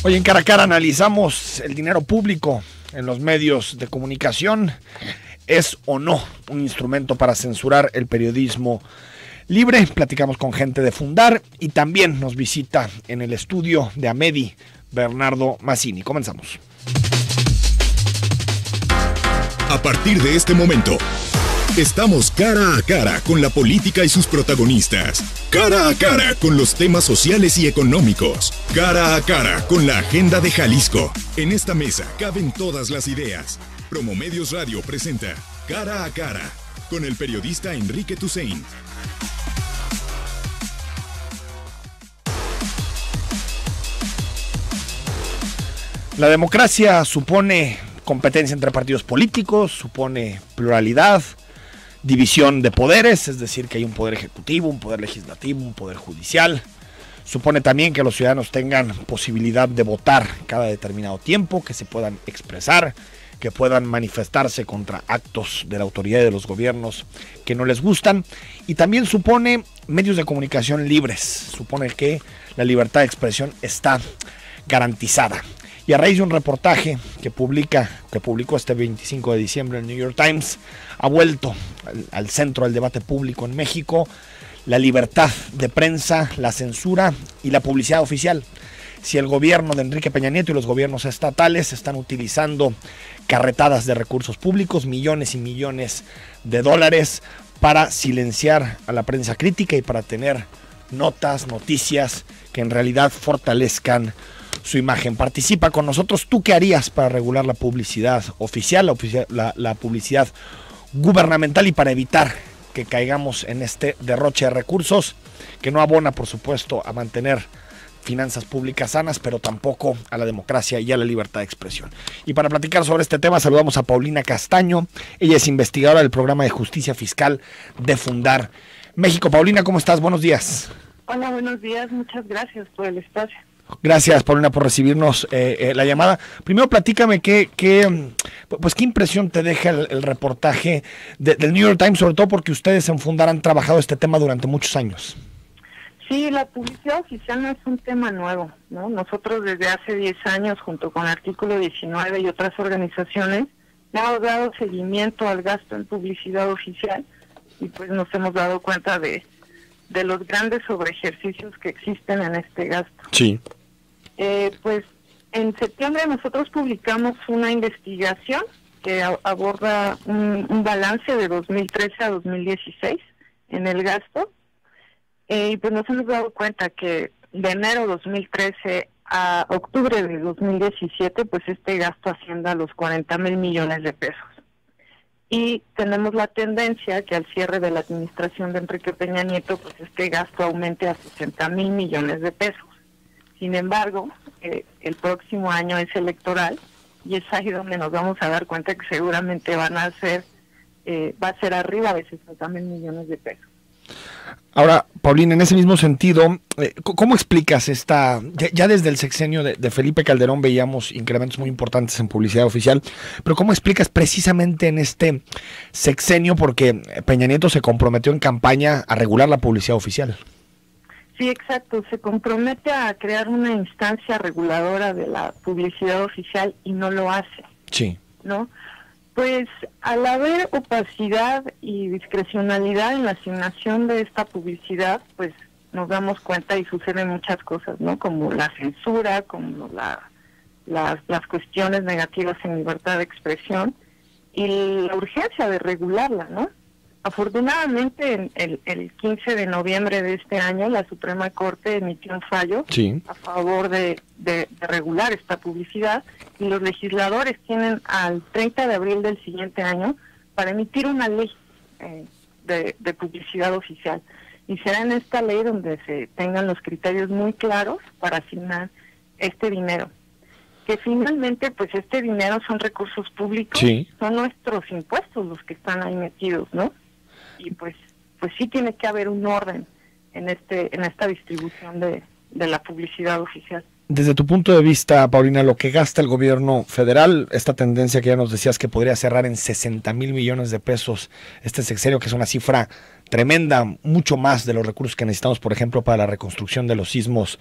Hoy en Cara a Cara analizamos el dinero público en los medios de comunicación. ¿Es o no un instrumento para censurar el periodismo libre? Platicamos con gente de Fundar y también nos visita en el estudio de Amedi Bernardo Mazzini. Comenzamos. A partir de este momento, estamos cara a cara con la política y sus protagonistas. Cara a cara con los temas sociales y económicos. Cara a cara con la agenda de Jalisco. En esta mesa caben todas las ideas. Promomedios Radio presenta Cara a Cara con el periodista Enrique Tusain. La democracia supone competencia entre partidos políticos, supone pluralidad, división de poderes, es decir, que hay un poder ejecutivo, un poder legislativo, un poder judicial. Supone también que los ciudadanos tengan posibilidad de votar cada determinado tiempo, que se puedan expresar, que puedan manifestarse contra actos de la autoridad y de los gobiernos que no les gustan. Y también supone medios de comunicación libres, supone que la libertad de expresión está garantizada. Y a raíz de un reportaje que publicó este 25 de diciembre el New York Times, ha vuelto al centro del debate público en México la libertad de prensa, la censura y la publicidad oficial. Si el gobierno de Enrique Peña Nieto y los gobiernos estatales están utilizando carretadas de recursos públicos, millones y millones de dólares, para silenciar a la prensa crítica y para tener noticias que en realidad fortalezcan su imagen. Participa con nosotros. ¿Tú qué harías para regular la publicidad oficial, la publicidad gubernamental, y para evitar que caigamos en este derroche de recursos que no abona, por supuesto, a mantener finanzas públicas sanas, pero tampoco a la democracia y a la libertad de expresión? Y para platicar sobre este tema saludamos a Paulina Castaño. Ella es investigadora del programa de justicia fiscal de Fundar México. Paulina, ¿cómo estás? Buenos días. Hola, buenos días. Muchas gracias por el espacio. Gracias, Paulina, por recibirnos la llamada. Primero, platícame qué impresión te deja el reportaje del New York Times, sobre todo porque ustedes en Fundar han trabajado este tema durante muchos años. Sí, la publicidad oficial no es un tema nuevo, ¿no? Nosotros desde hace 10 años, junto con Artículo 19 y otras organizaciones, hemos dado seguimiento al gasto en publicidad oficial y pues nos hemos dado cuenta de los grandes sobreejercicios que existen en este gasto. Sí. Pues en septiembre nosotros publicamos una investigación que aborda un balance de 2013 a 2016 en el gasto, y pues nos hemos dado cuenta que de enero de 2013 a octubre de 2017, pues este gasto asciende a los 40,000 millones de pesos. Y tenemos la tendencia que al cierre de la administración de Enrique Peña Nieto, pues este gasto aumente a 60,000 millones de pesos. Sin embargo, el próximo año es electoral y es ahí donde nos vamos a dar cuenta que seguramente va a ser arriba de 60,000 millones de pesos. Ahora, Paulina, en ese mismo sentido, ¿cómo explicas ya desde el sexenio de Felipe Calderón veíamos incrementos muy importantes en publicidad oficial, pero cómo explicas precisamente en este sexenio, porque Peña Nieto se comprometió en campaña a regular la publicidad oficial? Sí, exacto. Se compromete a crear una instancia reguladora de la publicidad oficial y no lo hace. Sí. ¿No? Pues al haber opacidad y discrecionalidad en la asignación de esta publicidad, pues nos damos cuenta y suceden muchas cosas, ¿no? Como la censura, como las cuestiones negativas en libertad de expresión y la urgencia de regularla, ¿no? Afortunadamente, el 15 de noviembre de este año, la Suprema Corte emitió un fallo a favor de regular esta publicidad, y los legisladores tienen al 30 de abril del siguiente año para emitir una ley de publicidad oficial. Y será en esta ley donde se tengan los criterios muy claros para asignar este dinero. Que finalmente, pues este dinero son recursos públicos, son nuestros impuestos los que están ahí metidos, ¿no? Y pues sí tiene que haber un orden en esta distribución de la publicidad oficial. Desde tu punto de vista, Paulina, lo que gasta el gobierno federal, esta tendencia que ya nos decías que podría cerrar en 60,000 millones de pesos este sexenio, que es una cifra tremenda, mucho más de los recursos que necesitamos, por ejemplo, para la reconstrucción de los sismos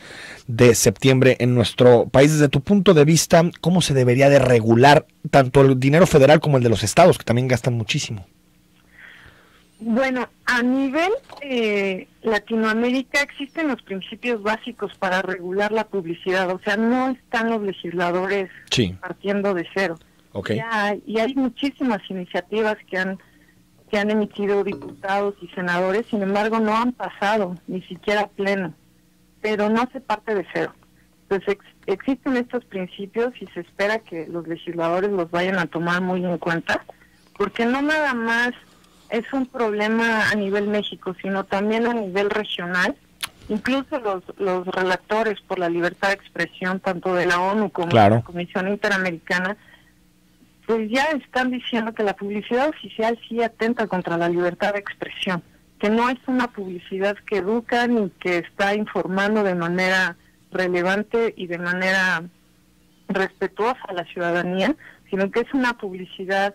de septiembre en nuestro país. Desde tu punto de vista, ¿cómo se debería de regular tanto el dinero federal como el de los estados, que también gastan muchísimo? Bueno, a nivel Latinoamérica existen los principios básicos para regular la publicidad, o sea, no están los legisladores partiendo de cero. Okay. Y hay muchísimas iniciativas que han emitido diputados y senadores, sin embargo no han pasado ni siquiera a pleno, pero no se parte de cero. Entonces existen estos principios y se espera que los legisladores los vayan a tomar muy en cuenta, porque no nada más es un problema a nivel México, sino también a nivel regional. Incluso los relatores por la libertad de expresión, tanto de la ONU como de la Comisión Interamericana, pues ya están diciendo que la publicidad oficial sí atenta contra la libertad de expresión, que no es una publicidad que educa ni que está informando de manera relevante y de manera respetuosa a la ciudadanía, sino que es una publicidad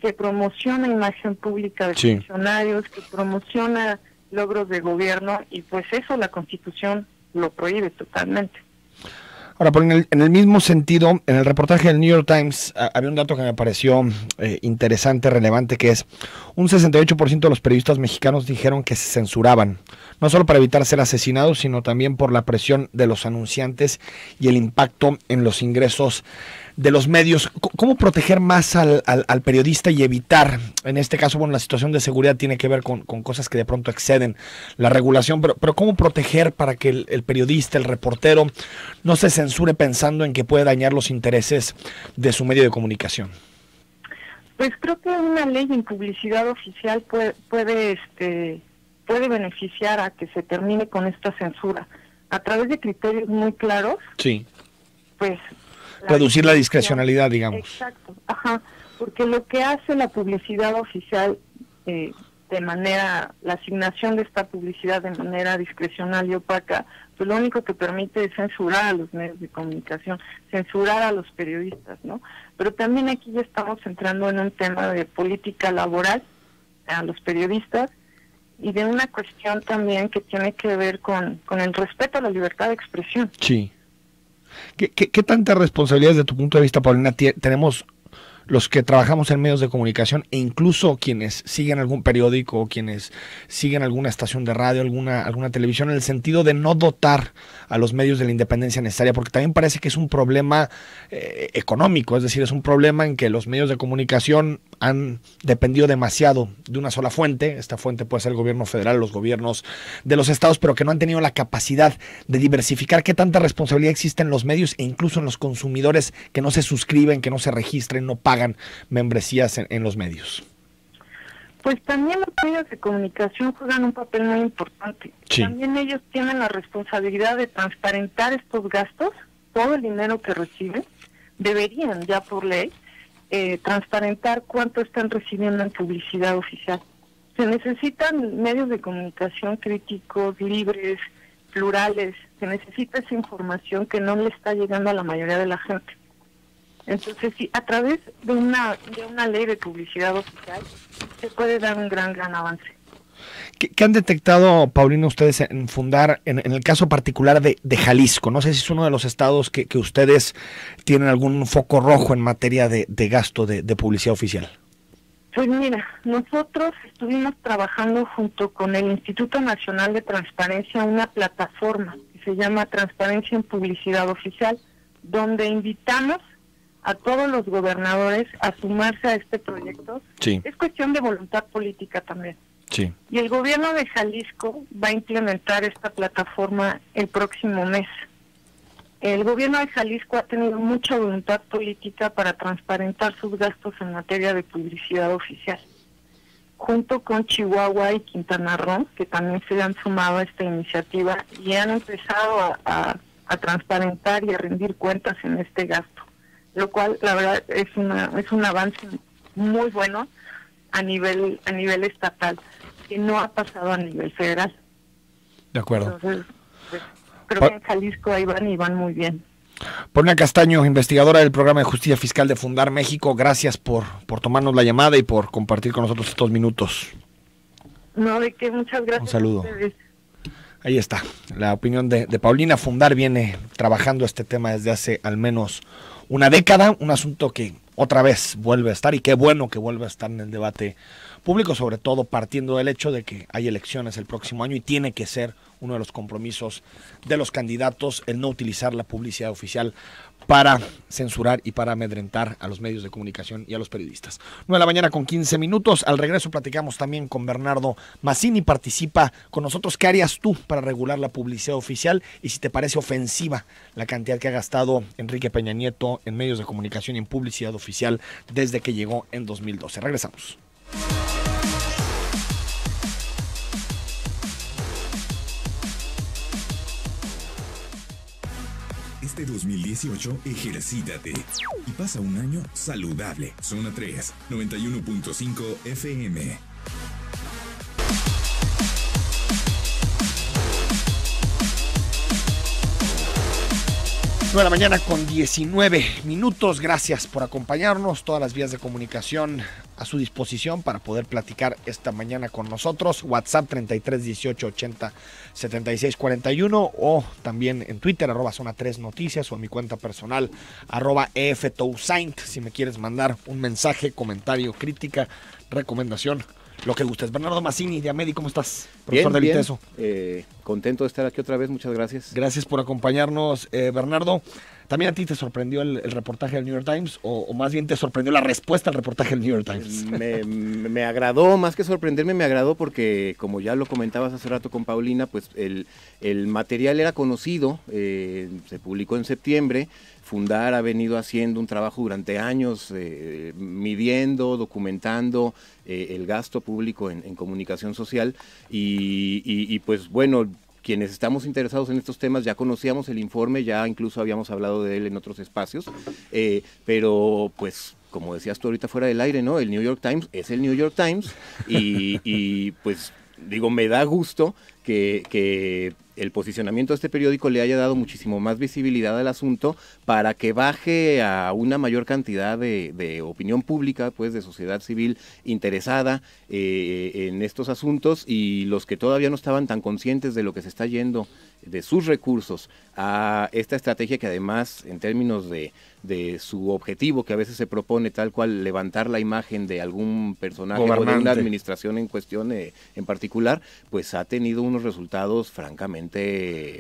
que promociona imagen pública de funcionarios, que promociona logros de gobierno, y pues eso la Constitución lo prohíbe totalmente. Ahora, en el mismo sentido, en el reportaje del New York Times había un dato que me pareció interesante, relevante, que es un 68% de los periodistas mexicanos dijeron que se censuraban, no solo para evitar ser asesinados, sino también por la presión de los anunciantes y el impacto en los ingresos de los medios. ¿Cómo proteger más al periodista y evitar, en este caso, bueno, la situación de seguridad tiene que ver con cosas que de pronto exceden la regulación, pero cómo proteger para que el periodista, el reportero, no se censure pensando en que puede dañar los intereses de su medio de comunicación? Pues creo que una ley en publicidad oficial puede beneficiar a que se termine con esta censura a través de criterios muy claros. Sí. Pues reducir la discrecionalidad, digamos. Exacto, porque lo que hace la publicidad oficial la asignación de esta publicidad de manera discrecional y opaca, pues lo único que permite es censurar a los medios de comunicación, censurar a los periodistas, ¿no? Pero también aquí ya estamos entrando en un tema de política laboral a los periodistas y de una cuestión también que tiene que ver con el respeto a la libertad de expresión. Sí. ¿Qué tanta responsabilidad desde tu punto de vista, Paulina, tenemos los que trabajamos en medios de comunicación e incluso quienes siguen algún periódico o quienes siguen alguna estación de radio, alguna televisión, en el sentido de no dotar a los medios de la independencia necesaria? Porque también parece que es un problema económico, es decir, es un problema en que los medios de comunicación han dependido demasiado de una sola fuente. Esta fuente puede ser el gobierno federal, los gobiernos de los estados, pero que no han tenido la capacidad de diversificar. ¿Qué tanta responsabilidad existe en los medios e incluso en los consumidores que no se suscriben, que no se registren, no pagan membresías en los medios? Pues también los medios de comunicación juegan un papel muy importante. Sí. También ellos tienen la responsabilidad de transparentar estos gastos, todo el dinero que reciben. Deberían ya por ley transparentar cuánto están recibiendo en publicidad oficial. Se necesitan medios de comunicación críticos, libres, plurales. Se necesita esa información que no le está llegando a la mayoría de la gente. Entonces, sí, a través de una ley de publicidad oficial se puede dar un gran avance. ¿Qué han detectado, Paulina, ustedes en fundar, en el caso particular de Jalisco? No sé si es uno de los estados que ustedes tienen algún foco rojo en materia de gasto de publicidad oficial. Pues mira, nosotros estuvimos trabajando junto con el Instituto Nacional de Transparencia una plataforma que se llama Transparencia en Publicidad Oficial, donde invitamos a todos los gobernadores a sumarse a este proyecto. Sí. Es cuestión de voluntad política también. Sí. Y el gobierno de Jalisco va a implementar esta plataforma el próximo mes. El gobierno de Jalisco ha tenido mucha voluntad política para transparentar sus gastos en materia de publicidad oficial. Junto con Chihuahua y Quintana Roo, que también se han sumado a esta iniciativa y han empezado a transparentar y a rendir cuentas en este gasto, lo cual la verdad es un avance muy bueno a nivel estatal, que no ha pasado a nivel federal. De acuerdo. Entonces, pues, creo que en Jalisco ahí van y van muy bien. Paulina Castaño, investigadora del programa de justicia fiscal de Fundar México, gracias por tomarnos la llamada y por compartir con nosotros estos minutos. No, de qué, muchas gracias. Un saludo. A ustedes. Ahí está, la opinión de Paulina. Fundar viene trabajando este tema desde hace al menos una década, un asunto que otra vez vuelve a estar, y qué bueno que vuelve a estar en el debate público, sobre todo partiendo del hecho de que hay elecciones el próximo año y tiene que ser uno de los compromisos de los candidatos el no utilizar la publicidad oficial para censurar y para amedrentar a los medios de comunicación y a los periodistas. 9:15 a.m. Al regreso platicamos también con Bernardo Mazzini. Participa con nosotros. ¿Qué harías tú para regular la publicidad oficial? Y si te parece ofensiva la cantidad que ha gastado Enrique Peña Nieto en medios de comunicación y en publicidad oficial desde que llegó en 2012. Regresamos. Este 2018, ejercítate y pasa un año saludable. Zona 3, 91.5 FM. 9:19 a.m. Gracias por acompañarnos. Todas las vías de comunicación a su disposición para poder platicar esta mañana con nosotros. WhatsApp 33 18 80 76 41 o también en Twitter @Zona 3 Noticias o en mi cuenta personal @EFTousaint si me quieres mandar un mensaje, comentario, crítica, recomendación, lo que gustes. Bernardo Mazzini de Amedi, ¿cómo estás? Profesor del ITESO. Contento de estar aquí otra vez, muchas gracias. Gracias por acompañarnos, Bernardo. ¿También a ti te sorprendió el reportaje del New York Times o más bien te sorprendió la respuesta al reportaje del New York Times? Me agradó, más que sorprenderme, me agradó porque, como ya lo comentabas hace rato con Paulina, pues el material era conocido, se publicó en septiembre. Fundar ha venido haciendo un trabajo durante años, midiendo, documentando el gasto público en comunicación social y pues bueno, quienes estamos interesados en estos temas ya conocíamos el informe, ya incluso habíamos hablado de él en otros espacios, pero pues como decías tú ahorita fuera del aire, ¿no? El New York Times es el New York Times y pues digo, me da gusto que el posicionamiento de este periódico le haya dado muchísimo más visibilidad al asunto para que baje a una mayor cantidad de opinión pública, pues de sociedad civil interesada en estos asuntos, y los que todavía no estaban tan conscientes de lo que se está yendo de sus recursos a esta estrategia que además en términos de su objetivo, que a veces se propone tal cual levantar la imagen de algún personaje o de una administración en cuestión en particular, pues ha tenido unos resultados francamente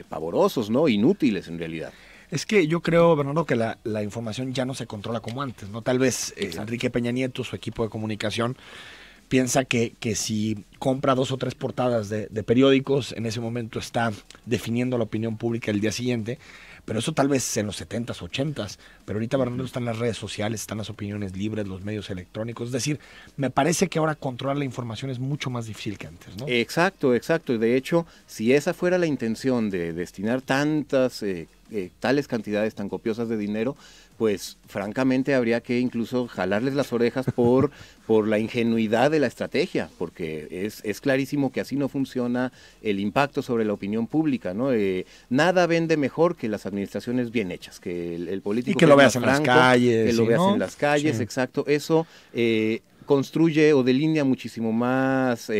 pavorosos, ¿no? Inútiles en realidad. Es que yo creo, Bernardo, que la información ya no se controla como antes, ¿no? Tal vez Enrique Peña Nieto, su equipo de comunicación, piensa que si compra 2 o 3 portadas de periódicos, en ese momento está definiendo la opinión pública el día siguiente, pero eso tal vez en los 70s, 80s, pero ahorita, Bernardo, están las redes sociales, están las opiniones libres, los medios electrónicos, es decir, me parece que ahora controlar la información es mucho más difícil que antes, ¿no? Exacto, y de hecho, si esa fuera la intención de destinar tantas tales cantidades tan copiosas de dinero, pues francamente habría que incluso jalarles las orejas por la ingenuidad de la estrategia, porque es clarísimo que así no funciona el impacto sobre la opinión pública, ¿no? Nada vende mejor que las administraciones bien hechas, que el político... Y que lo veas en las calles. Que lo veas en las calles, sí. Exacto. Eso construye o delinea muchísimo más...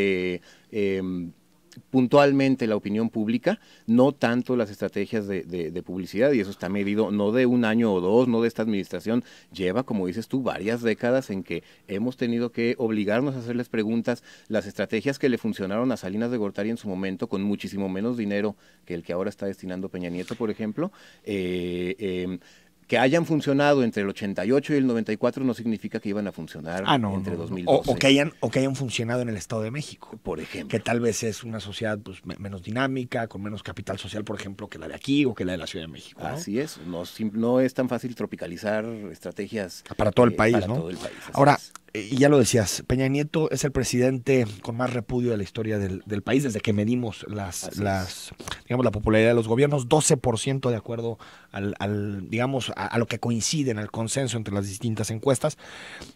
puntualmente la opinión pública, no tanto las estrategias de publicidad, y eso está medido no de un año o dos, no de esta administración, lleva, como dices tú, varias décadas en que hemos tenido que obligarnos a hacerles preguntas. Las estrategias que le funcionaron a Salinas de Gortari en su momento, con muchísimo menos dinero que el que ahora está destinando Peña Nieto, por ejemplo, que hayan funcionado entre el 88 y el 94 no significa que iban a funcionar entre 2012. O que hayan funcionado en el Estado de México. Por ejemplo. Que tal vez es una sociedad pues, menos dinámica, con menos capital social, por ejemplo, que la de aquí o que la de la Ciudad de México, ¿no? Así es. No es tan fácil tropicalizar estrategias para todo el país, para ¿no? todo el país. Ahora, y ya lo decías, Peña Nieto es el presidente con más repudio de la historia del país desde que medimos la popularidad de los gobiernos, 12% de acuerdo a lo que coinciden, al consenso entre las distintas encuestas.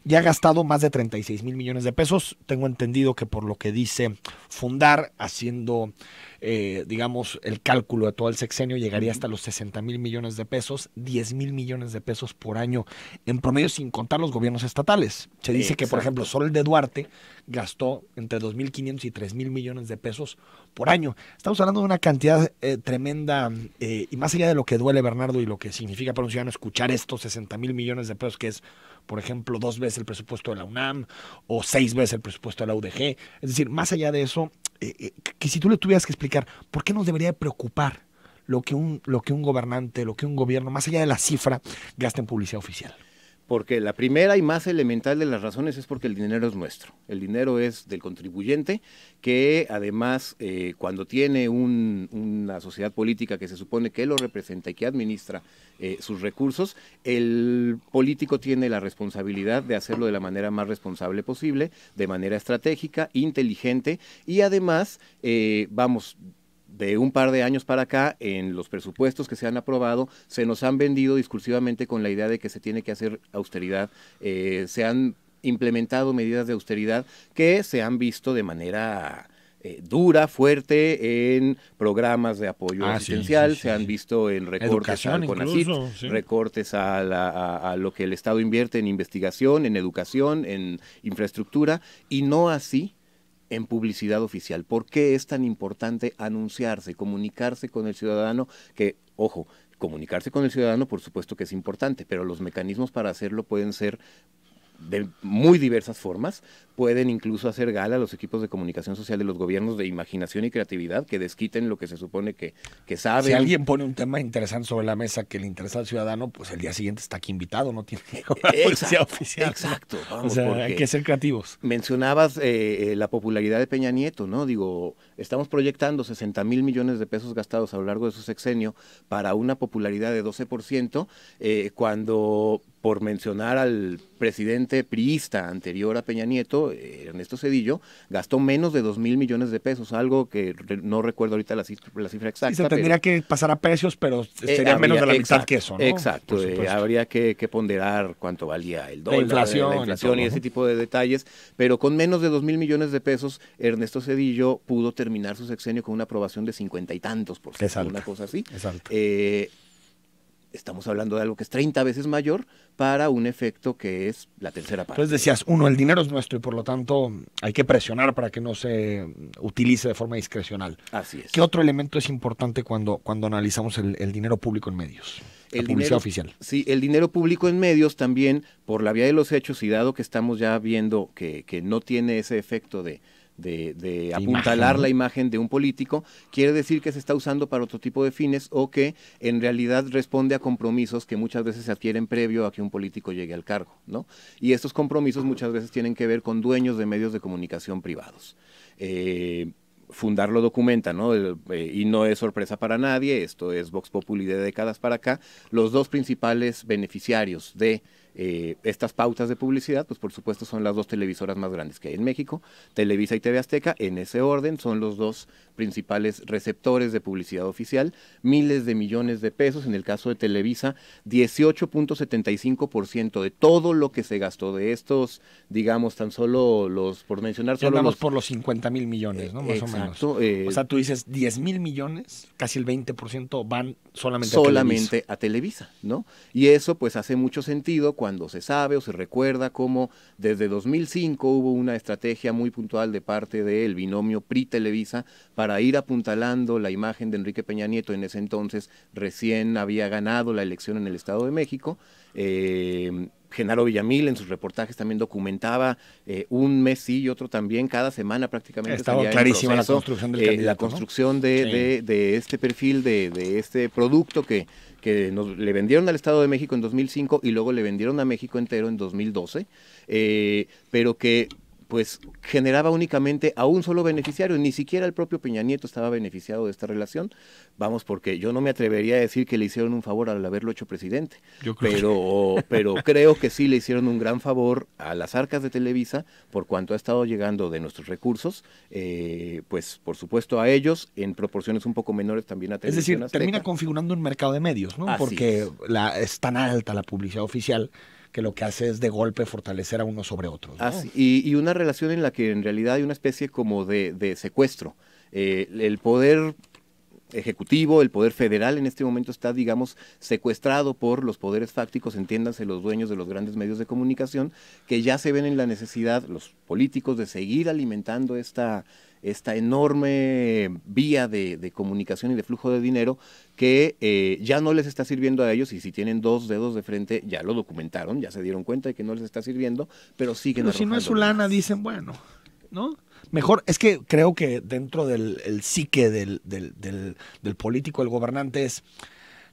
Ya ha gastado más de 36,000 millones de pesos. Tengo entendido que por lo que dice Fundar, haciendo digamos, el cálculo de todo el sexenio llegaría hasta los 60,000 millones de pesos, 10,000 millones de pesos por año en promedio, sin contar los gobiernos estatales. Se dice que, por ejemplo, solo el de Duarte gastó entre 2,500 y 3,000 millones de pesos por año. Estamos hablando de una cantidad tremenda, y más allá de lo que duele, Bernardo, y lo que significa para un ciudadano escuchar estos 60,000 millones de pesos, que es, por ejemplo, 2 veces el presupuesto de la UNAM o 6 veces el presupuesto de la UDG. Es decir, más allá de eso, que si tú le tuvieras que explicar por qué nos debería de preocupar lo que un gobernante, lo que un gobierno, más allá de la cifra, gasta en publicidad oficial. Porque la primera y más elemental de las razones es porque el dinero es nuestro. El dinero es del contribuyente, que además cuando tiene una sociedad política que se supone que lo representa y que administra sus recursos, el político tiene la responsabilidad de hacerlo de la manera más responsable posible, de manera estratégica, inteligente y además, de un par de años para acá, en los presupuestos que se han aprobado, se nos han vendido discursivamente con la idea de que se tiene que hacer austeridad. Se han implementado medidas de austeridad que se han visto de manera dura, fuerte, en programas de apoyo asistencial, se han visto en recortes al CONACYT, recortes a lo que el Estado invierte en investigación, en educación, en infraestructura, y no así en publicidad oficial. ¿Por qué es tan importante anunciarse, comunicarse con el ciudadano? Que, ojo, comunicarse con el ciudadano por supuesto que es importante, pero los mecanismos para hacerlo pueden ser de muy diversas formas. Pueden incluso hacer gala a los equipos de comunicación social de los gobiernos de imaginación y creatividad, que desquiten lo que se supone que saben. Si alguien pone un tema interesante sobre la mesa que le interesa al ciudadano, pues el día siguiente está aquí invitado, no tiene que policía oficial. Exacto. Vamos, o sea, hay que ser creativos. Mencionabas la popularidad de Peña Nieto, ¿no? Digo, estamos proyectando 60,000 millones de pesos gastados a lo largo de su sexenio para una popularidad de 12%, cuando, por mencionar al presidente priista anterior a Peña Nieto, Ernesto Zedillo, gastó menos de 2,000 millones de pesos, algo que no recuerdo ahorita la cifra exacta. Y se tendría que pasar a precios, pero sería menos de la mitad que eso, ¿no? Exacto, habría que ponderar cuánto valía el dólar, la inflación y ese tipo de detalles, pero con menos de 2,000 millones de pesos, Ernesto Zedillo pudo terminar su sexenio con una aprobación de 50 y tantos por ciento, una cosa así. Exacto. Estamos hablando de algo que es 30 veces mayor para un efecto que es la tercera parte. Entonces decías, el dinero es nuestro y por lo tanto hay que presionar para que no se utilice de forma discrecional. Así es. ¿Qué otro elemento es importante cuando analizamos el dinero público en medios? La publicidad oficial. Sí, el dinero público en medios también, por la vía de los hechos, y dado que estamos ya viendo que no tiene ese efecto de apuntalar la imagen de un político, quiere decir que se está usando para otro tipo de fines o que en realidad responde a compromisos que muchas veces se adquieren previo a que un político llegue al cargo, ¿no? Y estos compromisos muchas veces tienen que ver con dueños de medios de comunicación privados. Fundar lo documenta, ¿no? Y no es sorpresa para nadie, esto es Vox Populi de décadas para acá. Los dos principales beneficiarios de estas pautas de publicidad, pues por supuesto son las dos televisoras más grandes que hay en México, Televisa y TV Azteca. En ese orden son los dos principales receptores de publicidad oficial, miles de millones de pesos. En el caso de Televisa, 18.75% de todo lo que se gastó de estos, digamos, tan solo por mencionar ya andamos por los 50,000 millones, ¿no? Más exacto, o menos. O sea, tú dices 10,000 millones, casi el 20% van solamente a Televisa, ¿no? Y eso pues hace mucho sentido cuando se sabe o se recuerda cómo desde 2005 hubo una estrategia muy puntual de parte del binomio PRI-Televisa para ir apuntalando la imagen de Enrique Peña Nieto. En ese entonces recién había ganado la elección en el Estado de México. Genaro Villamil en sus reportajes también documentaba un mes sí y otro también, cada semana prácticamente. Estaba clarísima la construcción del candidato, la construcción de este perfil, de este producto que le vendieron al Estado de México en 2005 y luego le vendieron a México entero en 2012, pero que pues generaba únicamente a un solo beneficiario, ni siquiera el propio Peña Nieto estaba beneficiado de esta relación. Vamos, porque yo no me atrevería a decir que le hicieron un favor al haberlo hecho presidente, pero creo que sí le hicieron un gran favor a las arcas de Televisa por cuanto ha estado llegando de nuestros recursos, pues por supuesto a ellos, en proporciones un poco menores también a Televisión Azteca. Es decir, termina configurando un mercado de medios, ¿no? Porque es tan alta la publicidad oficial que lo que hace es de golpe fortalecer a unos sobre otros, ¿no? Y una relación en la que en realidad hay una especie como de secuestro El poder ejecutivo, el poder federal en este momento está, digamos, secuestrado por los poderes fácticos, entiéndanse los dueños de los grandes medios de comunicación, que ya se ven en la necesidad, los políticos, de seguir alimentando esta enorme vía de comunicación y de flujo de dinero que ya no les está sirviendo a ellos, y si tienen 2 dedos de frente, ya lo documentaron, ya se dieron cuenta de que no les está sirviendo, pero siguen Pero si no es su lana, dicen, bueno, ¿no? Mejor, es que creo que dentro del psique del político, el gobernante es,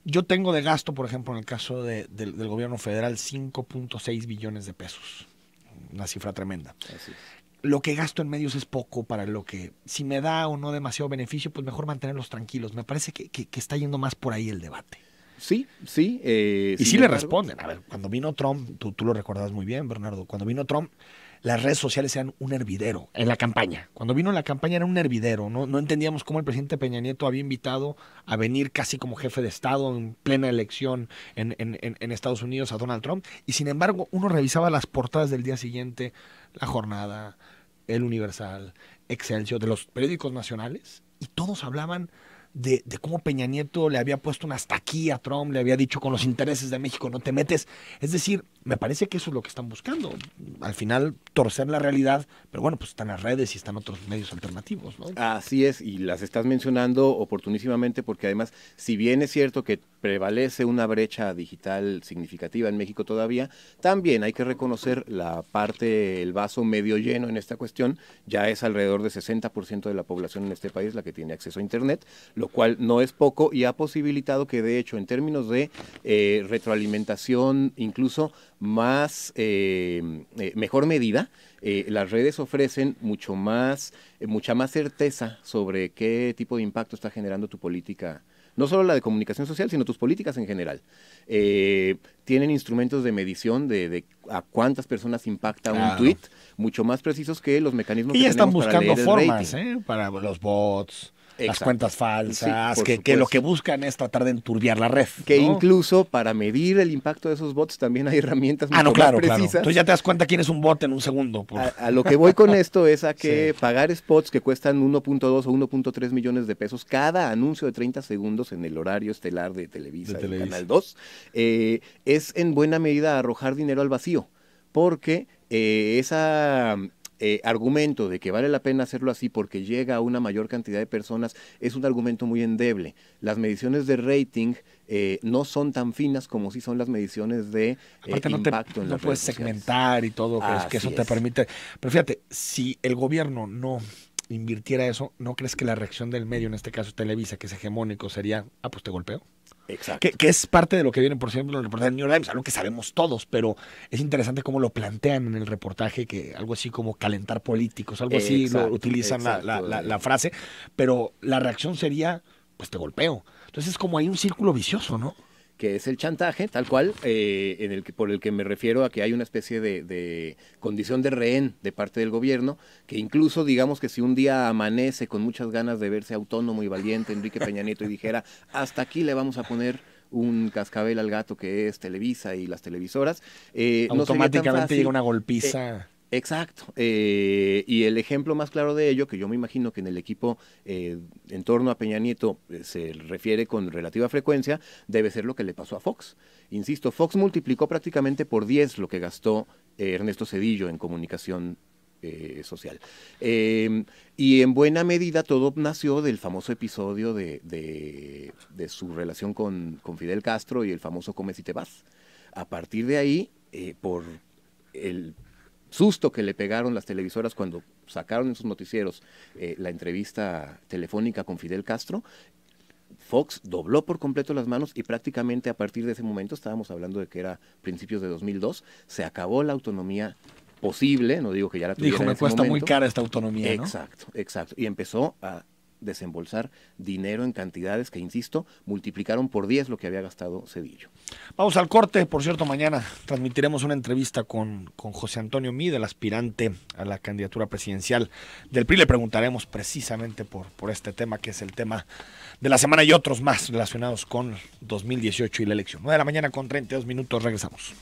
yo tengo de gasto, por ejemplo, en el caso del gobierno federal, 5.6 billones de pesos, una cifra tremenda. Así es. Lo que gasto en medios es poco para lo que, si me da o no demasiado beneficio, pues mejor mantenerlos tranquilos. Me parece que está yendo más por ahí el debate. Sí. Y sí le responden. A ver, cuando vino Trump, tú lo recordabas muy bien, Bernardo, cuando vino Trump, las redes sociales eran un hervidero en la campaña. Cuando vino la campaña era un hervidero. No entendíamos cómo el presidente Peña Nieto había invitado a venir casi como jefe de Estado en plena elección en Estados Unidos a Donald Trump. Y sin embargo, uno revisaba las portadas del día siguiente, La Jornada, El Universal, Excelsior, de los periódicos nacionales, y todos hablaban de cómo Peña Nieto le había puesto un hasta aquí a Trump, le había dicho, con los intereses de México no te metes. Es decir, me parece que eso es lo que están buscando. Al final, torcer la realidad, pero bueno, pues están las redes y están otros medios alternativos, ¿no? Así es, y las estás mencionando oportunísimamente, porque además, si bien es cierto que prevalece una brecha digital significativa en México todavía, también hay que reconocer la parte, el vaso medio lleno en esta cuestión. Ya es alrededor de 60% de la población en este país la que tiene acceso a Internet, lo cual no es poco, y ha posibilitado que, de hecho, en términos de retroalimentación, incluso más mejor medida, las redes ofrecen mucha más certeza sobre qué tipo de impacto está generando tu política, no solo la de comunicación social, sino tus políticas en general. Tienen instrumentos de medición de a cuántas personas impacta un tweet, mucho más precisos que los mecanismos que ya están buscando para formas, para los bots. Exacto. Las cuentas falsas, sí, que lo que buscan es tratar de enturbiar la red. Que ¿no? Incluso para medir el impacto de esos bots también hay herramientas mucho más precisas. Claro. Entonces ya te das cuenta quién es un bot en un segundo. A lo que voy con esto es a que pagar spots que cuestan 1.2 o 1.3 millones de pesos cada anuncio de 30 segundos en el horario estelar de Televisa y Canal 2 es en buena medida arrojar dinero al vacío, porque argumento de que vale la pena hacerlo así porque llega a una mayor cantidad de personas es un argumento muy endeble. Las mediciones de rating no son tan finas como si son las mediciones de impacto en las redes sociales. No puedes segmentar y todo, que eso te permite. Pero fíjate, si el gobierno no invirtiera eso, ¿no crees que la reacción del medio, en este caso Televisa, que es hegemónico, sería, pues te golpeo? Exacto. Que es parte de lo que viene, por ejemplo, en el reportaje del New York Times, algo que sabemos todos, pero es interesante cómo lo plantean en el reportaje, que algo así como calentar políticos, algo así, lo utilizan la frase, pero la reacción sería, pues te golpeo. Entonces es como hay un círculo vicioso, ¿no? Que es el chantaje, tal cual, por el que me refiero a que hay una especie de condición de rehén de parte del gobierno, que incluso, digamos que si un día amanece con muchas ganas de verse autónomo y valiente Enrique Peña Nieto y dijera, hasta aquí le vamos a poner un cascabel al gato que es Televisa y las televisoras, automáticamente llega una golpiza. Exacto, y el ejemplo más claro de ello, que yo me imagino que en el equipo en torno a Peña Nieto se refiere con relativa frecuencia, debe ser lo que le pasó a Fox. Insisto, Fox multiplicó prácticamente por 10 lo que gastó Ernesto Zedillo en comunicación social. Y en buena medida todo nació del famoso episodio de su relación con Fidel Castro y el famoso Come si te vas. A partir de ahí, por el susto que le pegaron las televisoras cuando sacaron en sus noticieros la entrevista telefónica con Fidel Castro, Fox dobló por completo las manos y prácticamente a partir de ese momento, estábamos hablando de que era principios de 2002, se acabó la autonomía posible, no digo que ya la tuviera. Dijo, me cuesta muy cara esta autonomía, ¿no? Exacto. Y empezó a desembolsar dinero en cantidades que, insisto, multiplicaron por 10 lo que había gastado Zedillo. Vamos al corte. Por cierto, mañana transmitiremos una entrevista con José Antonio Meade, el aspirante a la candidatura presidencial del PRI. Le preguntaremos precisamente por este tema, que es el tema de la semana y otros más relacionados con 2018 y la elección. 9 de la mañana con 32 minutos. Regresamos.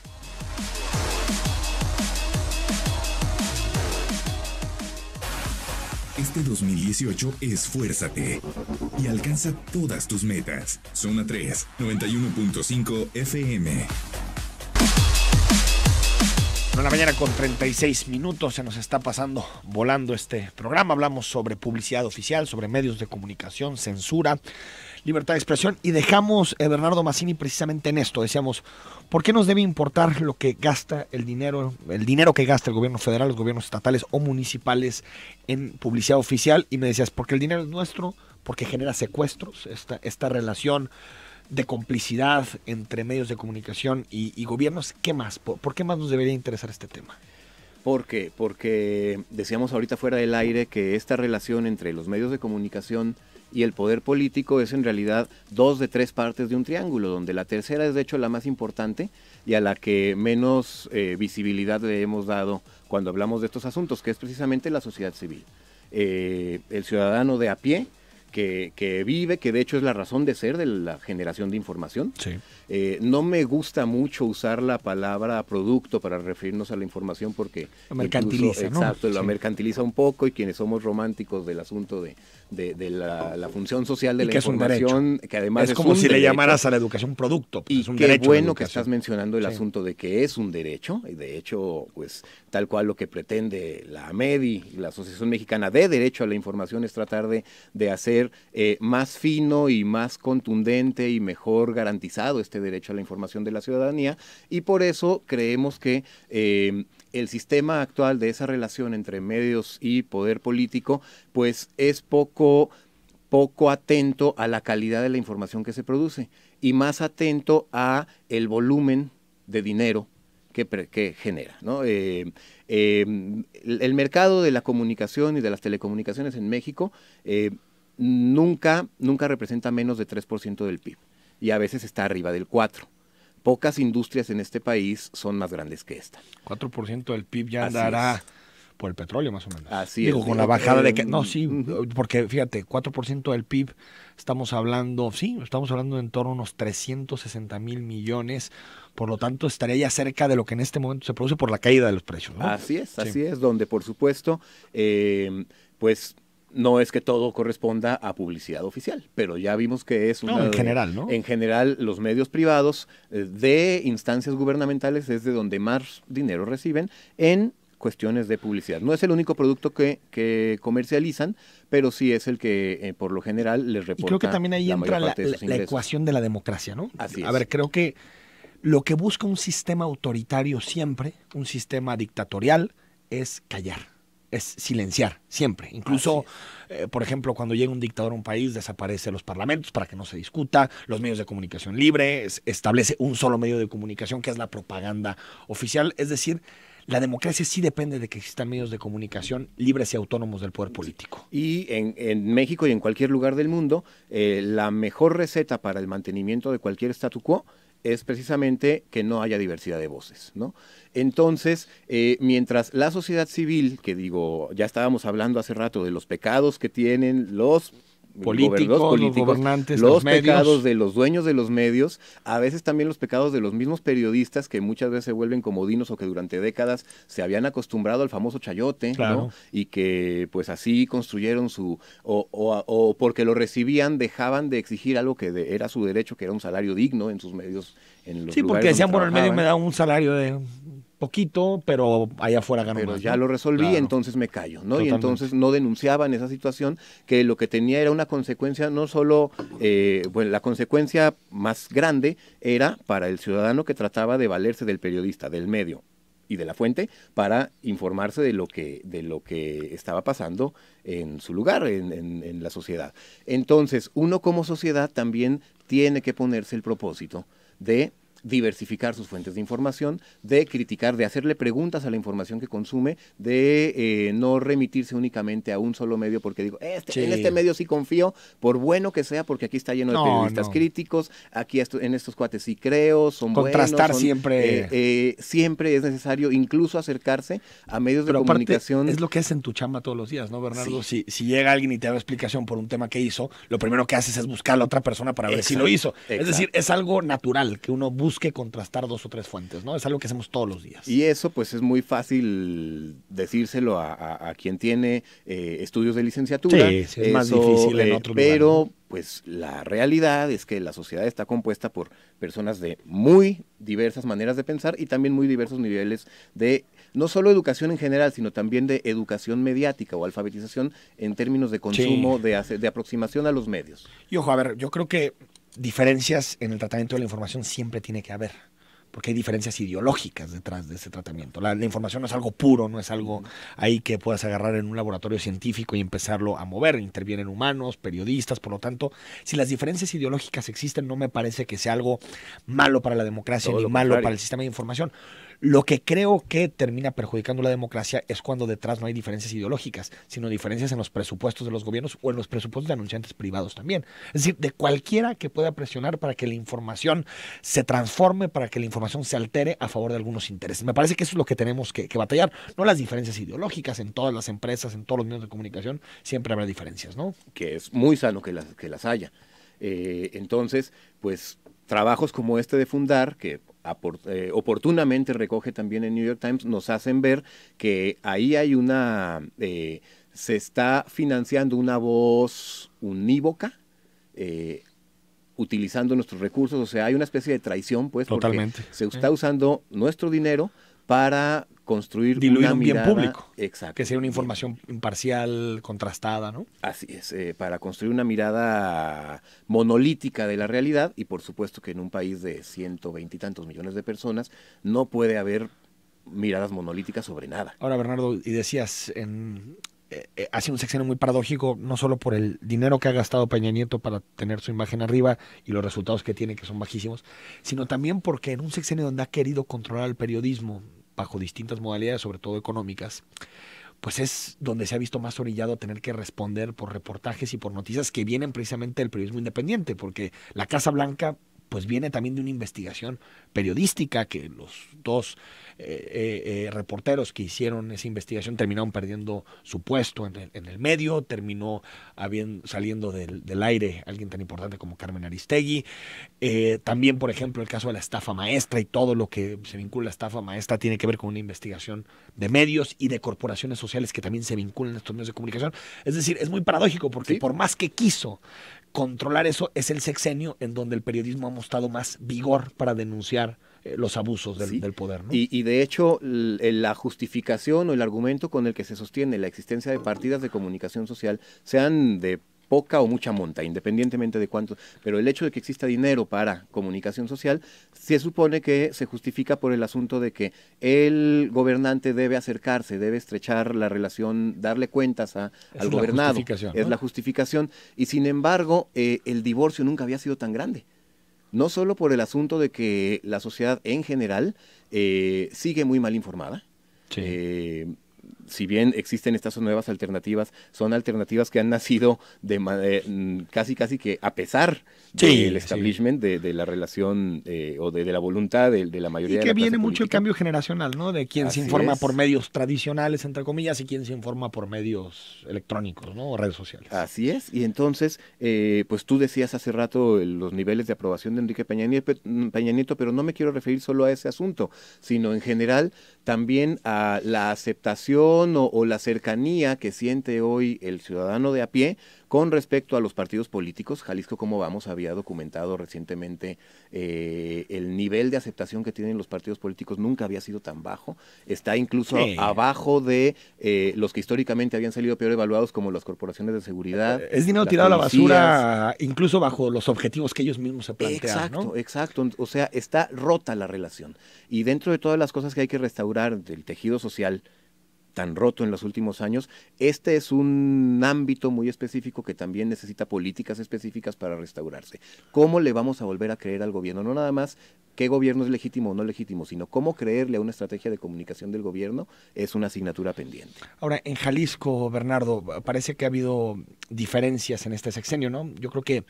Este 2018 esfuérzate y alcanza todas tus metas. Zona 3, 91.5 FM. En la mañana con 36 minutos se nos está pasando volando este programa. Hablamos sobre publicidad oficial, sobre medios de comunicación, censura, libertad de expresión y dejamos Bernardo Mazzini precisamente en esto. Decíamos, ¿por qué nos debe importar lo que gasta el dinero que gasta el gobierno federal, los gobiernos estatales o municipales en publicidad oficial? Y me decías, porque el dinero es nuestro, porque genera secuestros, esta relación de complicidad entre medios de comunicación y gobiernos. ¿Qué más? ¿Por qué más nos debería interesar este tema? ¿Por qué? Porque decíamos ahorita fuera del aire que esta relación entre los medios de comunicación y el poder político es en realidad 2 de 3 partes de un triángulo, donde la tercera es de hecho la más importante y a la que menos visibilidad le hemos dado cuando hablamos de estos asuntos, que es precisamente la sociedad civil. El ciudadano de a pie, que vive, que de hecho es la razón de ser de la generación de información. Sí. No me gusta mucho usar la palabra producto para referirnos a la información porque lo mercantiliza, incluso, ¿no? Exacto, lo Sí. mercantiliza un poco, y quienes somos románticos del asunto de la función social de Y la que es un información, derecho. que además es como un si le derecho. llamaras a la educación producto. Pues Y es un qué derecho bueno la que educación. estás mencionando el Sí. asunto de que es un derecho, y de hecho, pues tal cual lo que pretende la AMEDI, la Asociación Mexicana de Derecho a la Información, es tratar de hacer más fino y más contundente y mejor garantizado este derecho a la información de la ciudadanía, y por eso creemos que el sistema actual de esa relación entre medios y poder político, pues es poco atento a la calidad de la información que se produce y más atento a el volumen de dinero que genera, ¿no? El mercado de la comunicación y de las telecomunicaciones en México nunca representa menos de 3% del PIB, y a veces está arriba del 4%. Pocas industrias en este país son más grandes que esta. 4% del PIB ya Así andará es. por el petróleo más o menos. Así Digo, es. con la bajada de que... No, sí, porque fíjate, 4% del PIB, estamos hablando en torno a unos 360 mil millones, por lo tanto estaría ya cerca de lo que en este momento se produce por la caída de los precios, ¿no? Así Sí. es, donde por supuesto, pues no es que todo corresponda a publicidad oficial, pero ya vimos que es una... No, en general, ¿no? En general, los medios privados de instancias gubernamentales es de donde más dinero reciben en cuestiones de publicidad. No es el único producto que comercializan, pero sí es el que por lo general les reporta. Y creo que también ahí la entra mayor parte de sus la ingresos. ecuación de la democracia, ¿no? Así A es. ver, creo que lo que busca un sistema autoritario siempre, un sistema dictatorial, es callar, es silenciar, siempre. Incluso, por ejemplo, cuando llega un dictador a un país, desaparece los parlamentos para que no se discuta, los medios de comunicación libres, establece un solo medio de comunicación que es la propaganda oficial. Es decir, la democracia sí depende de que existan medios de comunicación libres y autónomos del poder político. Y en México y en cualquier lugar del mundo, la mejor receta para el mantenimiento de cualquier statu quo es precisamente que no haya diversidad de voces, ¿no? Entonces, mientras la sociedad civil, que digo, ya estábamos hablando hace rato de los pecados que tienen los políticos, los gobernantes, los medios. pecados de los dueños de los medios, a veces también los pecados de los mismos periodistas, que muchas veces se vuelven comodinos o que durante décadas se habían acostumbrado al famoso chayote, Claro. ¿no? Y que pues así construyeron o porque lo recibían dejaban de exigir algo que era su derecho, que era un salario digno en sus medios, en los Sí, porque lugares decían, donde bueno, el medio me trabajaban. da un salario de poquito, pero allá afuera gano Pero más, ya ¿no? lo resolví, Claro. entonces me callo, ¿no? Y Totalmente. entonces no denunciaban esa situación, que lo que tenía era una consecuencia, no solo, bueno, la consecuencia más grande era para el ciudadano que trataba de valerse del periodista, del medio y de la fuente para informarse de lo que estaba pasando en su lugar, en la sociedad. Entonces, uno como sociedad también tiene que ponerse el propósito de diversificar sus fuentes de información, de criticar, de hacerle preguntas a la información que consume, de no remitirse únicamente a un solo medio, porque digo, Sí. en este medio sí confío, por bueno que sea, porque aquí está lleno de No, periodistas no. críticos, aquí en estos cuates sí creo, son Contrastar buenos. siempre. Siempre es necesario incluso acercarse a medios Pero de aparte, comunicación. es lo que haces en tu chamba todos los días, ¿no, Bernardo? Si llega alguien y te da una explicación por un tema que hizo, lo primero que haces es buscar a la otra persona para ver si lo hizo. Es Exacto. decir, es algo natural que uno busca busque contrastar 2 o 3 fuentes, ¿no? Es algo que hacemos todos los días. Y eso pues es muy fácil decírselo a quien tiene estudios de licenciatura. Sí, es más difícil en otro lugar, pero ¿no? pues la realidad es que la sociedad está compuesta por personas de muy diversas maneras de pensar y también muy diversos niveles de, no solo educación en general, sino también de educación mediática o alfabetización en términos de consumo, de aproximación a los medios. Y ojo, a ver, yo creo que diferencias en el tratamiento de la información siempre tiene que haber, porque hay diferencias ideológicas detrás de ese tratamiento. La información no es algo puro, no es algo ahí que puedas agarrar en un laboratorio científico y empezarlo a mover. Intervienen humanos, periodistas, por lo tanto, si las diferencias ideológicas existen, no me parece que sea algo malo para la democracia ni malo para el sistema de información. Lo que creo que termina perjudicando la democracia es cuando detrás no hay diferencias ideológicas, sino diferencias en los presupuestos de los gobiernos o en los presupuestos de anunciantes privados también. Es decir, de cualquiera que pueda presionar para que la información se transforme, para que la información se altere a favor de algunos intereses. Me parece que eso es lo que tenemos que batallar, no las diferencias ideológicas. En todas las empresas, en todos los medios de comunicación, siempre habrá diferencias, ¿no? Que es muy sano que las haya. Entonces, pues trabajos como este de Fundar, que oportunamente recoge también el New York Times, nos hacen ver que ahí hay se está financiando una voz unívoca, utilizando nuestros recursos, o sea, hay una especie de traición, pues, totalmente, porque se está usando nuestro dinero para construir diluir una un bien mirada, público, exacto, que sea una información imparcial, contrastada, ¿no? Así es, para construir una mirada monolítica de la realidad, y por supuesto que en un país de 120 y tantos millones de personas no puede haber miradas monolíticas sobre nada. Ahora, Bernardo, y decías, ha sido un sexenio muy paradójico, no solo por el dinero que ha gastado Peña Nieto para tener su imagen arriba y los resultados que tiene, que son bajísimos, sino también porque en un sexenio donde ha querido controlar el periodismo bajo distintas modalidades, sobre todo económicas, pues es donde se ha visto más orillado a tener que responder por reportajes y por noticias que vienen precisamente del periodismo independiente, porque la Casa Blanca pues viene también de una investigación periodística que los 2 reporteros que hicieron esa investigación terminaron perdiendo su puesto en el medio, terminó saliendo del aire alguien tan importante como Carmen Aristegui. También, por ejemplo, el caso de la estafa maestra y todo lo que se vincula a la estafa maestra tiene que ver con una investigación de medios y de corporaciones sociales que también se vinculan a estos medios de comunicación. Es decir, es muy paradójico porque ¿sí? Por más que quiso controlar eso, es el sexenio en donde el periodismo ha mostrado más vigor para denunciar los abusos del poder, ¿no? Y de hecho, la justificación o el argumento con el que se sostiene la existencia de partidas de comunicación social, sean de poca o mucha monta, independientemente de cuánto, pero el hecho de que exista dinero para comunicación social, se supone que se justifica por el asunto de que el gobernante debe acercarse, debe estrechar la relación, darle cuentas al gobernado. Es la justificación. Y sin embargo, el divorcio nunca había sido tan grande. No solo por el asunto de que la sociedad en general sigue muy mal informada. Sí. Si bien existen estas nuevas alternativas, son alternativas que han nacido casi que a pesar del establishment, de la relación o de la voluntad de la mayoría de la clase política. Y que viene mucho el cambio generacional, ¿no? De quien se informa por medios tradicionales, entre comillas, y quien se informa por medios electrónicos, ¿no? O redes sociales. Así es, y entonces, pues tú decías hace rato los niveles de aprobación de Enrique Peña Nieto, pero no me quiero referir solo a ese asunto, sino en general también a la aceptación o la cercanía que siente hoy el ciudadano de a pie con respecto a los partidos políticos. Jalisco Cómo Vamos había documentado recientemente el nivel de aceptación que tienen los partidos políticos nunca había sido tan bajo. Está incluso abajo de los que históricamente habían salido peor evaluados, como las corporaciones de seguridad. Es dinero tirado a la basura, incluso bajo los objetivos que ellos mismos se plantean. Exacto, ¿no? Exacto. O sea, está rota la relación. Y dentro de todas las cosas que hay que restaurar del tejido social tan roto en los últimos años, este es un ámbito muy específico que también necesita políticas específicas para restaurarse. ¿Cómo le vamos a volver a creer al gobierno? No nada más qué gobierno es legítimo o no legítimo, sino cómo creerle a una estrategia de comunicación del gobierno es una asignatura pendiente. Ahora, en Jalisco, Bernardo, parece que ha habido diferencias en este sexenio, ¿no? Yo creo que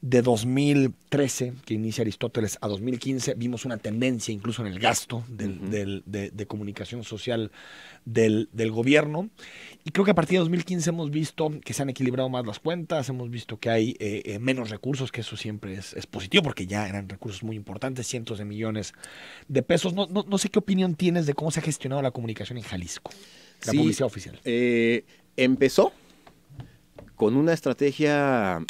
de 2013, que inicia Aristóteles, a 2015, vimos una tendencia incluso en el gasto de comunicación social del gobierno. Y creo que a partir de 2015 hemos visto que se han equilibrado más las cuentas, hemos visto que hay menos recursos, que eso siempre es positivo, porque ya eran recursos muy importantes, cientos de millones de pesos. No sé qué opinión tienes de cómo se ha gestionado la comunicación en Jalisco, la publicidad oficial. Empezó con una estrategia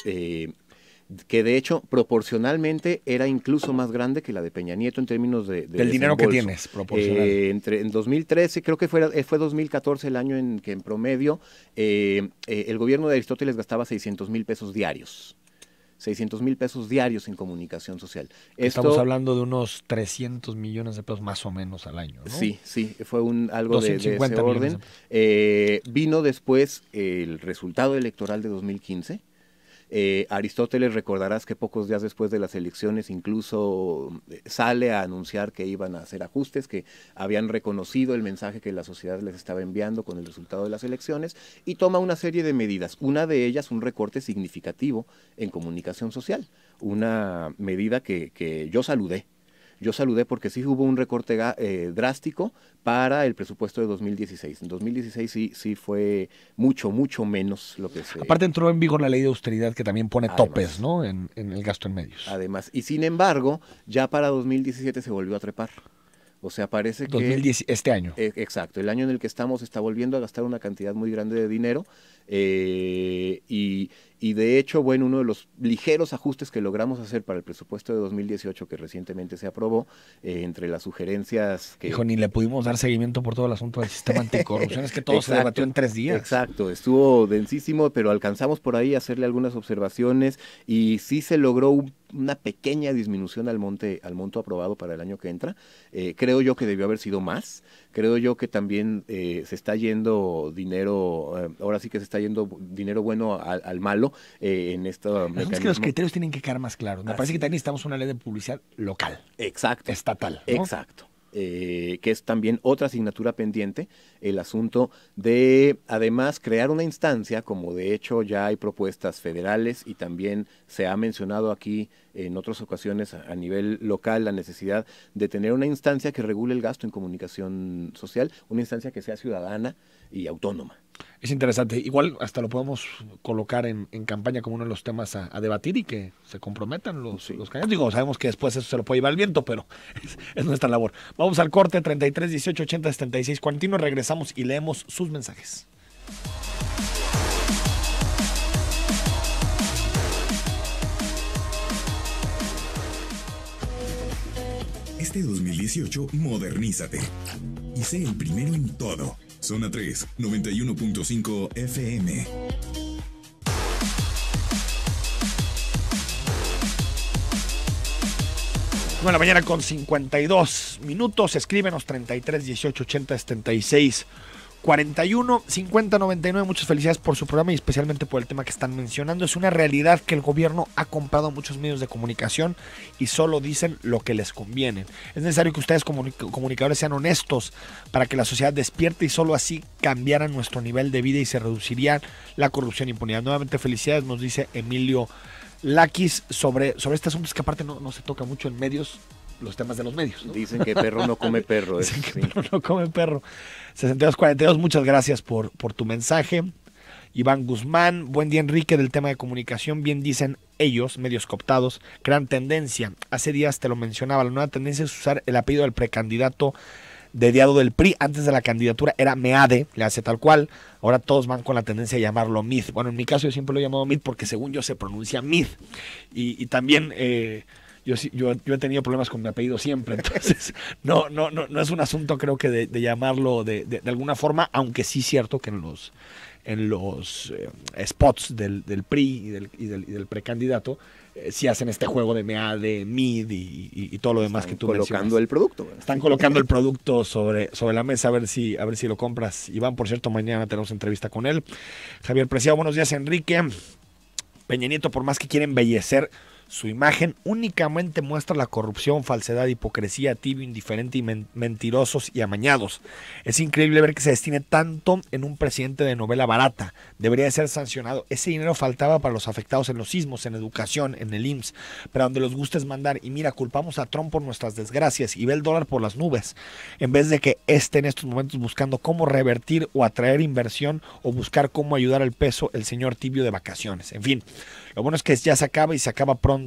que de hecho proporcionalmente era incluso más grande que la de Peña Nieto en términos de del dinero que tienes proporcional. En 2013, creo que fue 2014 el año en que en promedio el gobierno de Aristóteles gastaba 600,000 pesos diarios. 600,000 pesos diarios en comunicación social. Estamos hablando de unos 300 millones de pesos más o menos al año, ¿no? Sí, fue algo de ese orden. Vino después el resultado electoral de 2015. Aristóteles, recordarás que pocos días después de las elecciones incluso sale a anunciar que iban a hacer ajustes, que habían reconocido el mensaje que la sociedad les estaba enviando con el resultado de las elecciones, y toma una serie de medidas. Una de ellas, un recorte significativo en comunicación social, una medida que yo saludé. Yo saludé porque sí hubo un recorte drástico para el presupuesto de 2016. En 2016 sí fue mucho menos lo que se... Aparte entró en vigor la ley de austeridad que también pone topes, ¿no? En el gasto en medios. Además, y sin embargo, ya para 2017 se volvió a trepar. O sea, parece que... Este año. Exacto, el año en el que estamos está volviendo a gastar una cantidad muy grande de dinero y de hecho, bueno, uno de los ligeros ajustes que logramos hacer para el presupuesto de 2018 que recientemente se aprobó, entre las sugerencias que... Ni le pudimos dar seguimiento por todo el asunto del sistema anticorrupción, es que todo se debatió en 3 días. Exacto, estuvo densísimo, pero alcanzamos por ahí a hacerle algunas observaciones y sí se logró una pequeña disminución al monto aprobado para el año que entra. Creo yo que debió haber sido más. Creo yo que también se está yendo dinero, ahora sí que se está yendo dinero bueno al malo en esto mecanismo. Es que los criterios tienen que quedar más claros. Me parece que también necesitamos una ley de publicidad local. Exacto. Estatal, ¿no? Exacto. Que es también otra asignatura pendiente, el asunto de, además, crear una instancia, como de hecho ya hay propuestas federales y también se ha mencionado aquí en otras ocasiones a nivel local la necesidad de tener una instancia que regule el gasto en comunicación social, una instancia que sea ciudadana y autónoma. Es interesante. Igual hasta lo podemos colocar en campaña como uno de los temas a debatir y que se comprometan los candidatos. Digo, sabemos que después eso se lo puede llevar el viento, pero es nuestra labor. Vamos al corte, 33 18 80 76 41. Regresamos y leemos sus mensajes. Este 2018, modernízate y sé el primero en todo. Zona 3, 91.5 FM. Bueno, la mañana con 52 minutos. Escríbenos 33 18 80 76 41 50 99. Muchas felicidades por su programa y especialmente por el tema que están mencionando. Es una realidad que el gobierno ha comprado muchos medios de comunicación y solo dicen lo que les conviene. Es necesario que ustedes comunicadores sean honestos para que la sociedad despierte y solo así cambiaran nuestro nivel de vida y se reduciría la corrupción e impunidad. Nuevamente felicidades, nos dice Emilio Laquis sobre este asunto. Es que aparte no se toca mucho en medios los temas de los medios, ¿no? Dicen que perro no come perro. Dicen que perro no come perro. 6242, muchas gracias por tu mensaje. Iván Guzmán, buen día Enrique, del tema de comunicación, bien dicen ellos, medios cooptados, crean tendencia. Hace días te lo mencionaba, la nueva tendencia es usar el apellido del precandidato dediado del PRI. Antes de la candidatura era Meade, le hace tal cual. Ahora todos van con la tendencia de llamarlo Mid. Bueno, en mi caso yo siempre lo he llamado Mid porque según yo se pronuncia Mid. Y también... Yo he tenido problemas con mi apellido siempre, entonces no es un asunto creo que de llamarlo de alguna forma, aunque sí es cierto que en los spots del PRI y del precandidato sí hacen este juego de Meade, Mid y todo lo demás que tú mencionas. Están colocando el producto. Están colocando el producto sobre la mesa a ver si lo compras. Iván, por cierto, mañana tenemos entrevista con él. Javier Preciado, buenos días Enrique. Peña Nieto, por más que quiere embellecer Su imagen únicamente muestra la corrupción, falsedad, hipocresía, tibio, indiferente y mentirosos y amañados. Es increíble ver que se destine tanto en un presidente de novela barata. Debería de ser sancionado. Ese dinero faltaba para los afectados en los sismos, en educación, en el IMSS, pero donde los gusta es mandar. Y mira, culpamos a Trump por nuestras desgracias y ve el dólar por las nubes, en vez de que esté en estos momentos buscando cómo revertir o atraer inversión o buscar cómo ayudar al peso, el señor tibio de vacaciones. En fin, lo bueno es que ya se acaba y se acaba pronto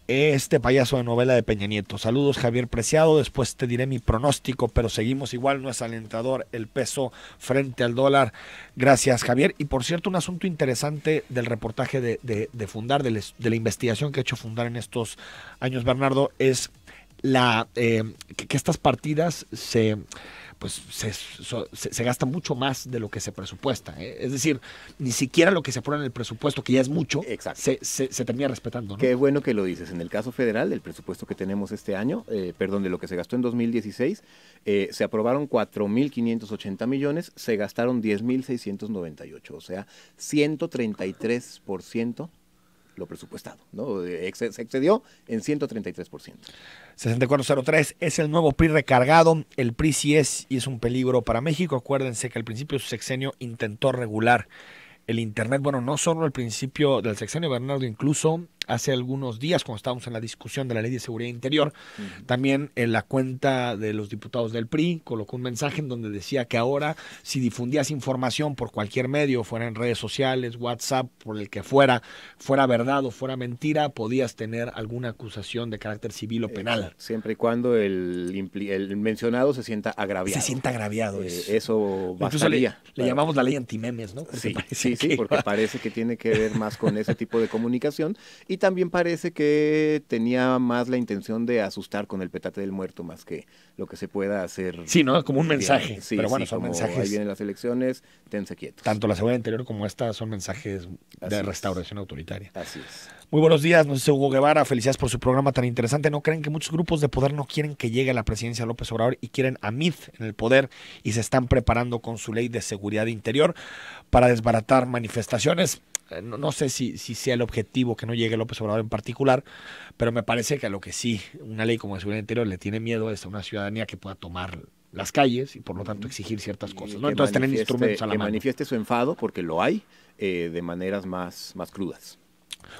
este payaso de novela de Peña Nieto. Saludos, Javier Preciado. Después te diré mi pronóstico, pero seguimos igual, no es alentador el peso frente al dólar. Gracias, Javier. Y por cierto, un asunto interesante del reportaje de Fundar, de la investigación que ha hecho Fundar en estos años, Bernardo, es que estas partidas se gasta mucho más de lo que se presupuesta. Es decir, ni siquiera lo que se aprueba en el presupuesto, que ya es mucho, se termina respetando, ¿no? Qué bueno que lo dices. En el caso federal, el presupuesto que tenemos este año, de lo que se gastó en 2016, se aprobaron 4.580 millones, se gastaron 10.698, o sea, 133% lo presupuestado, ¿no? Se excedió en 133%. 6403 es el nuevo PRI recargado. El PRI sí es y es un peligro para México. Acuérdense que al principio de su sexenio intentó regular el Internet. Bueno, no solo al principio del sexenio, Bernardo, incluso hace algunos días, cuando estábamos en la discusión de la Ley de Seguridad Interior, también en la cuenta de los diputados del PRI colocó un mensaje en donde decía que ahora, si difundías información por cualquier medio, fuera en redes sociales, WhatsApp, por el que fuera verdad o fuera mentira, podías tener alguna acusación de carácter civil o penal. Siempre y cuando el mencionado se sienta agraviado. Se sienta agraviado. Eso bastaría. Le llamamos la ley antimemes, ¿no? Sí, porque parece que tiene que ver más con ese tipo de comunicación. Y también parece que tenía más la intención de asustar con el petate del muerto más que lo que se pueda hacer. Sí, ¿no? Como un mensaje. Sí, pero bueno, son mensajes. Ahí vienen las elecciones, tense quietos. Tanto la seguridad interior como esta son mensajes de restauración autoritaria. Así es. Muy buenos días, nos dice Hugo Guevara. Felicidades por su programa tan interesante. ¿No creen que muchos grupos de poder no quieren que llegue a la presidencia López Obrador y quieren a MIF en el poder y se están preparando con su ley de seguridad interior para desbaratar manifestaciones? No sé si sea el objetivo que no llegue López Obrador en particular, pero me parece que a lo que sí una ley como de seguridad interior le tiene miedo es a una ciudadanía que pueda tomar las calles y por lo tanto exigir ciertas cosas, ¿no? Entonces tener instrumentos a la mano. Que manifieste su enfado, porque lo hay, de maneras más crudas.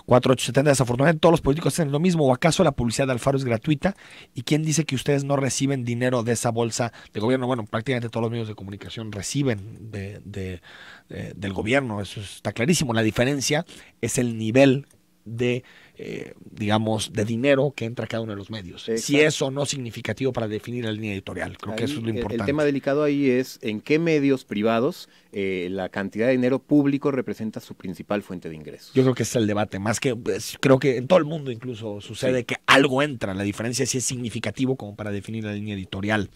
4870, desafortunadamente todos los políticos hacen lo mismo, o acaso la publicidad de Alfaro es gratuita, y quién dice que ustedes no reciben dinero de esa bolsa de gobierno. Bueno, prácticamente todos los medios de comunicación reciben del gobierno, eso está clarísimo. La diferencia es el nivel de de dinero que entra a cada uno de los medios. Exacto. Si eso no es significativo para definir la línea editorial, creo que eso es lo importante. El tema delicado ahí es en qué medios privados la cantidad de dinero público representa su principal fuente de ingresos. Yo creo que es el debate, más que creo que en todo el mundo incluso sucede que algo entra, la diferencia sí es significativo como para definir la línea editorial.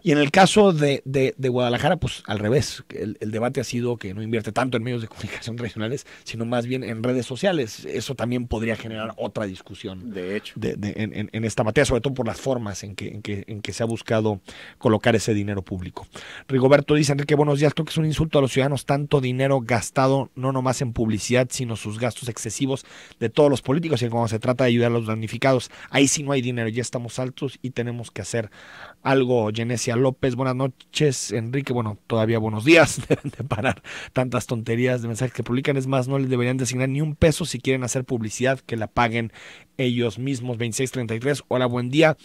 Y en el caso de Guadalajara, pues al revés, el debate ha sido que no invierte tanto en medios de comunicación tradicionales, sino más bien en redes sociales. Eso también podría generar otra discusión. De hecho. En esta materia, sobre todo por las formas en que se ha buscado colocar ese dinero público. Rigoberto dice, Enrique, buenos días, creo que es un insulto a los ciudadanos, tanto dinero gastado, no nomás en publicidad, sino sus gastos excesivos de todos los políticos, y cuando se trata de ayudar a los damnificados, ahí sí no hay dinero, ya estamos altos y tenemos que hacer algo. Genesia López, buenas noches, Enrique, bueno, todavía buenos días, deben de parar tantas tonterías de mensajes que publican, es más, no les deberían designar ni un peso si quieren hacer publicidad, que la paguen ellos mismos. 2633, hola, buen día,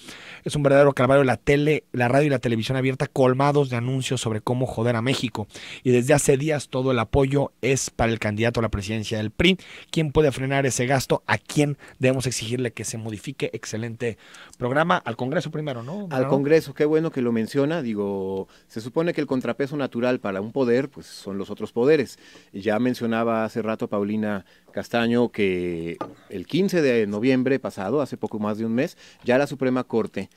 es un verdadero calvario la tele, la radio y la televisión abierta colmados de anuncios sobre cómo joder a México, y desde hace días todo el apoyo es para el candidato a la presidencia del PRI. ¿Quién puede frenar ese gasto? ¿A quién debemos exigirle que se modifique? Excelente programa. Al Congreso primero, ¿no? Al Congreso, qué bueno que lo menciona. Digo, se supone que el contrapeso natural para un poder, pues son los otros poderes. Ya mencionaba hace rato Paulina Castaño que el 15 de noviembre pasado, hace poco más de un mes, ya la Suprema Corte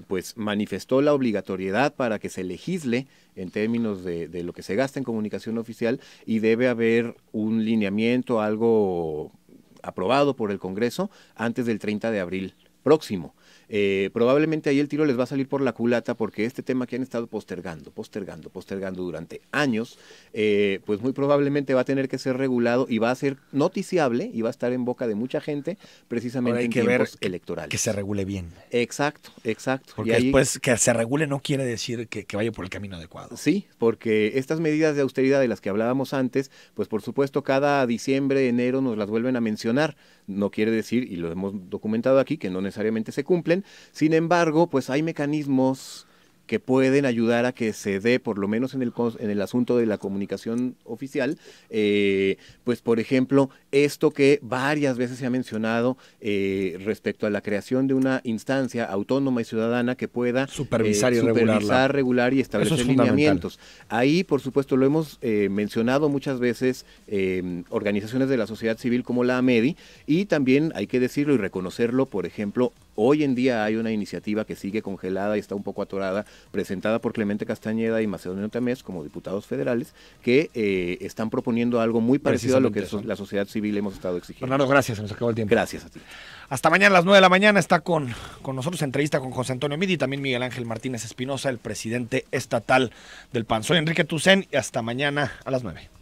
pues manifestó la obligatoriedad para que se legisle en términos de lo que se gasta en comunicación oficial, y debe haber un lineamiento, algo aprobado por el Congreso antes del 30 de abril próximo. Probablemente ahí el tiro les va a salir por la culata porque este tema que han estado postergando durante años, pues muy probablemente va a tener que ser regulado y va a ser noticiable y va a estar en boca de mucha gente precisamente en tiempos electorales. Que se regule bien. Exacto. Porque y ahí, después que se regule no quiere decir que vaya por el camino adecuado. Sí, porque estas medidas de austeridad de las que hablábamos antes, pues por supuesto cada diciembre, enero nos las vuelven a mencionar. No quiere decir, y lo hemos documentado aquí, que no necesariamente se cumplen. Sin embargo, pues hay mecanismos que pueden ayudar a que se dé, por lo menos en el asunto de la comunicación oficial, pues por ejemplo, esto que varias veces se ha mencionado respecto a la creación de una instancia autónoma y ciudadana que pueda supervisar, regular y establecer lineamientos. Ahí, por supuesto, lo hemos mencionado muchas veces organizaciones de la sociedad civil como la AMEDI, y también hay que decirlo y reconocerlo, por ejemplo, hoy en día hay una iniciativa que sigue congelada y está un poco atorada, presentada por Clemente Castañeda y Macedonio Tamés como diputados federales, que están proponiendo algo muy parecido a lo que la sociedad civil hemos estado exigiendo. Bernardo, gracias, se nos acabó el tiempo. Gracias a ti. Hasta mañana a las 9 de la mañana está con nosotros entrevista con José Antonio Midi y también Miguel Ángel Martínez Espinosa, el presidente estatal del PAN. Soy Enrique Tucen y hasta mañana a las 9.